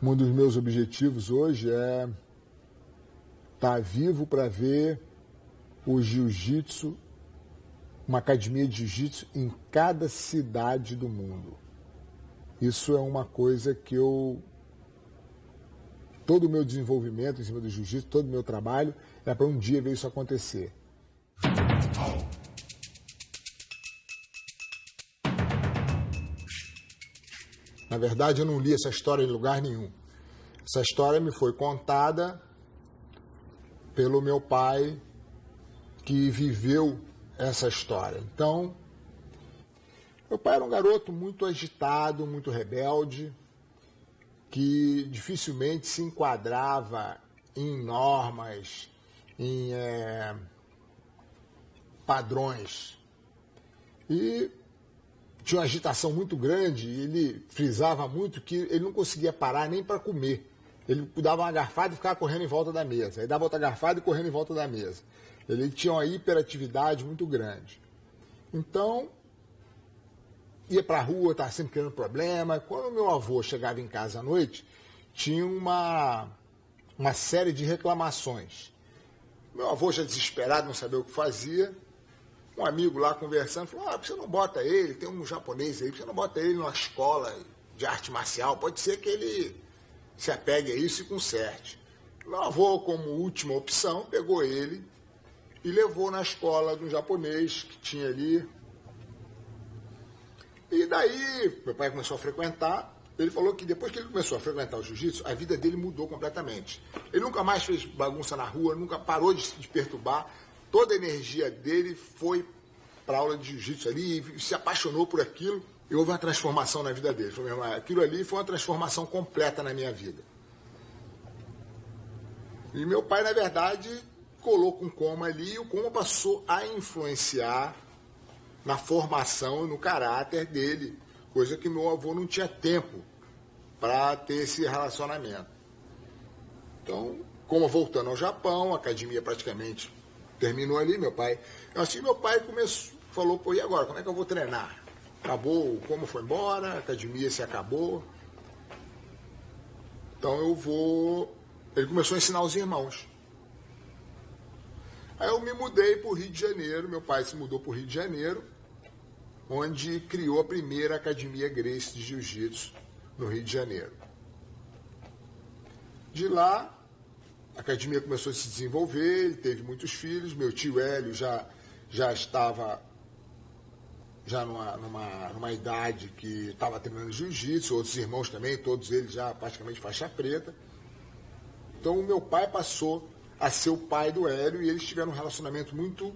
Um dos meus objetivos hoje é estar vivo para ver o jiu-jitsu, uma academia de jiu-jitsu em cada cidade do mundo. Isso é uma coisa que todo o meu desenvolvimento em cima do jiu-jitsu, todo o meu trabalho é para um dia ver isso acontecer. Na verdade, eu não li essa história em lugar nenhum. Essa história me foi contada pelo meu pai, que viveu essa história. Então, meu pai era um garoto muito agitado, muito rebelde, que dificilmente se enquadrava em normas, em padrões. E tinha uma agitação muito grande, ele frisava muito que ele não conseguia parar nem para comer. Ele dava uma garfada e ficava correndo em volta da mesa. Aí dava outra garfada e correndo em volta da mesa. Ele tinha uma hiperatividade muito grande. Então, ia para a rua, estava sempre criando problema. Quando meu avô chegava em casa à noite, tinha uma série de reclamações. Meu avô já desesperado, não sabia o que fazia. Um amigo lá conversando, falou, por que você não bota ele? Tem um japonês aí, por que você não bota ele numa escola de arte marcial? Pode ser que ele se apegue a isso e conserte. Meu avô, como última opção, pegou ele e levou na escola de um japonês que tinha ali. E daí, meu pai começou a frequentar. Ele falou que depois que ele começou a frequentar o jiu-jitsu, a vida dele mudou completamente. Ele nunca mais fez bagunça na rua, nunca parou de perturbar. Toda a energia dele foi para a aula de jiu-jitsu ali e se apaixonou por aquilo e houve uma transformação na vida dele. Aquilo ali foi uma transformação completa na minha vida. E meu pai, na verdade, colocou um coma ali e o coma passou a influenciar na formação e no caráter dele, coisa que meu avô não tinha tempo para ter esse relacionamento. Então, como voltando ao Japão, a academia praticamente terminou ali, meu pai falou, e agora, como é que eu vou treinar? Acabou, como foi embora, a academia se acabou. Então ele começou a ensinar os irmãos. Aí eu me mudei para o Rio de Janeiro, meu pai se mudou para o Rio de Janeiro, onde criou a primeira academia Gracie de Jiu-Jitsu no Rio de Janeiro. De lá, a academia começou a se desenvolver, ele teve muitos filhos, meu tio Hélio já estava numa idade que estava treinando jiu-jitsu, outros irmãos também, todos eles já praticamente faixa preta. Então o meu pai passou a ser o pai do Hélio e eles tiveram um relacionamento muito,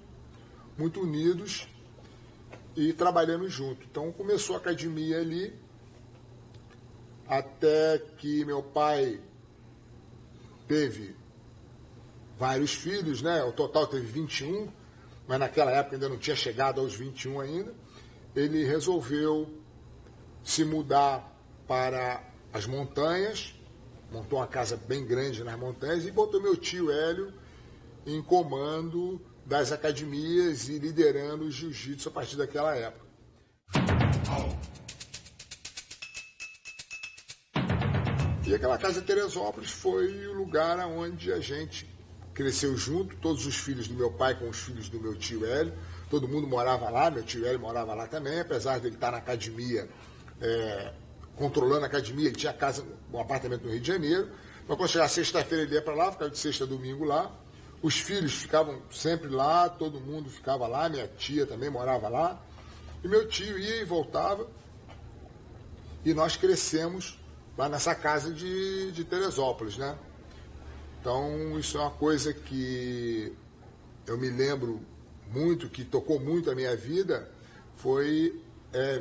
muito unidos e trabalhando junto. Então começou a academia ali, até que meu pai teve vários filhos, né? O total teve 21, mas naquela época ainda não tinha chegado aos 21 ainda. Ele resolveu se mudar para as montanhas, montou uma casa bem grande nas montanhas e botou meu tio Hélio em comando das academias e liderando o jiu-jitsu a partir daquela época. E aquela casa de Teresópolis foi o lugar onde a gente cresceu junto, todos os filhos do meu pai com os filhos do meu tio Hélio, todo mundo morava lá, meu tio Hélio morava lá também, apesar de ele estar na academia, controlando a academia, ele tinha casa, um apartamento no Rio de Janeiro, mas quando chegava sexta-feira ele ia para lá, ficava de sexta a domingo lá, os filhos ficavam sempre lá, todo mundo ficava lá, minha tia também morava lá, e meu tio ia e voltava, e nós crescemos lá nessa casa de Teresópolis, né? Então, isso é uma coisa que eu me lembro muito, que tocou muito a minha vida, foi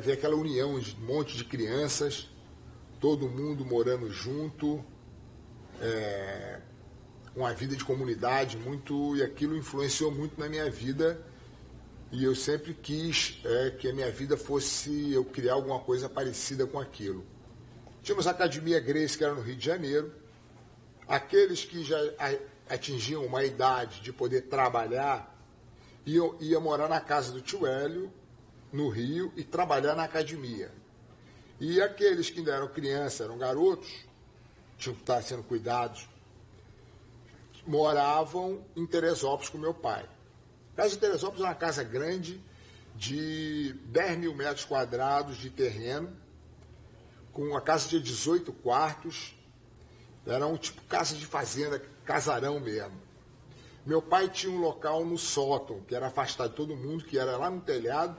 ver aquela união de um monte de crianças, todo mundo morando junto, uma vida de comunidade muito, e aquilo influenciou muito na minha vida, e eu sempre quis que a minha vida fosse eu criar alguma coisa parecida com aquilo. Tínhamos a Academia Gracie, que era no Rio de Janeiro. Aqueles que já atingiam uma idade de poder trabalhar, ia morar na casa do tio Hélio, no Rio, e trabalhar na academia. E aqueles que ainda eram crianças, eram garotos, tinham que estar sendo cuidados, moravam em Teresópolis com meu pai. A casa de Teresópolis é uma casa grande, de 10 mil metros quadrados de terreno, com uma casa de 18 quartos, era um tipo casa de fazenda, casarão mesmo. Meu pai tinha um local no sótão, que era afastado de todo mundo, que era lá no telhado,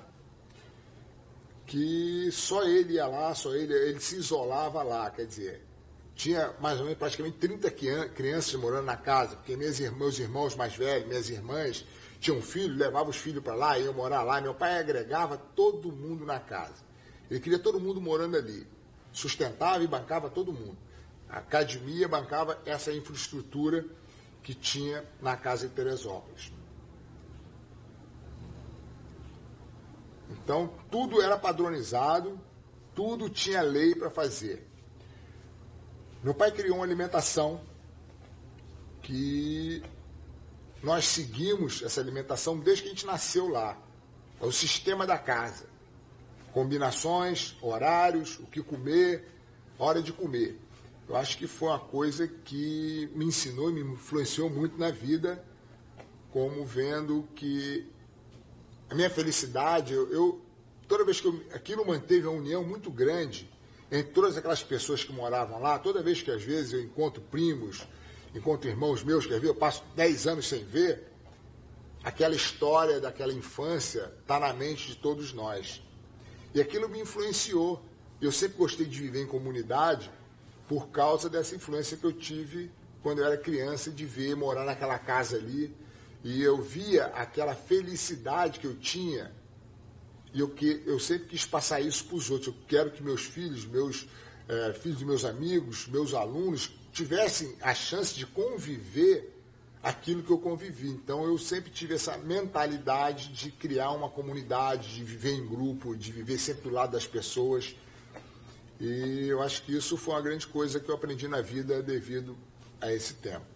que só ele ia lá, só ele se isolava lá, quer dizer, tinha mais ou menos praticamente 30 crianças morando na casa, porque meus irmãos mais velhos, minhas irmãs, tinham filhos, levavam os filhos para lá, iam morar lá. Meu pai agregava todo mundo na casa. Ele queria todo mundo morando ali. Sustentava e bancava todo mundo. A academia bancava essa infraestrutura que tinha na casa de Teresópolis. Então, tudo era padronizado, tudo tinha lei para fazer. Meu pai criou uma alimentação que nós seguimos essa alimentação desde que a gente nasceu lá. É o sistema da casa. Combinações, horários, o que comer, hora de comer. Eu acho que foi uma coisa que me ensinou e me influenciou muito na vida, como vendo que a minha felicidade, toda vez que aquilo manteve uma união muito grande entre todas aquelas pessoas que moravam lá, toda vez que às vezes eu encontro primos, encontro irmãos meus, quer ver, eu passo 10 anos sem ver, aquela história daquela infância está na mente de todos nós. E aquilo me influenciou. Eu sempre gostei de viver em comunidade por causa dessa influência que eu tive quando eu era criança, de ver, morar naquela casa ali, e eu via aquela felicidade que eu tinha, e eu sempre quis passar isso para os outros. Eu quero que meus filhos, filhos dos meus amigos, meus alunos, tivessem a chance de conviver aquilo que eu convivi. Então, eu sempre tive essa mentalidade de criar uma comunidade, de viver em grupo, de viver sempre do lado das pessoas. E eu acho que isso foi uma grande coisa que eu aprendi na vida devido a esse tempo.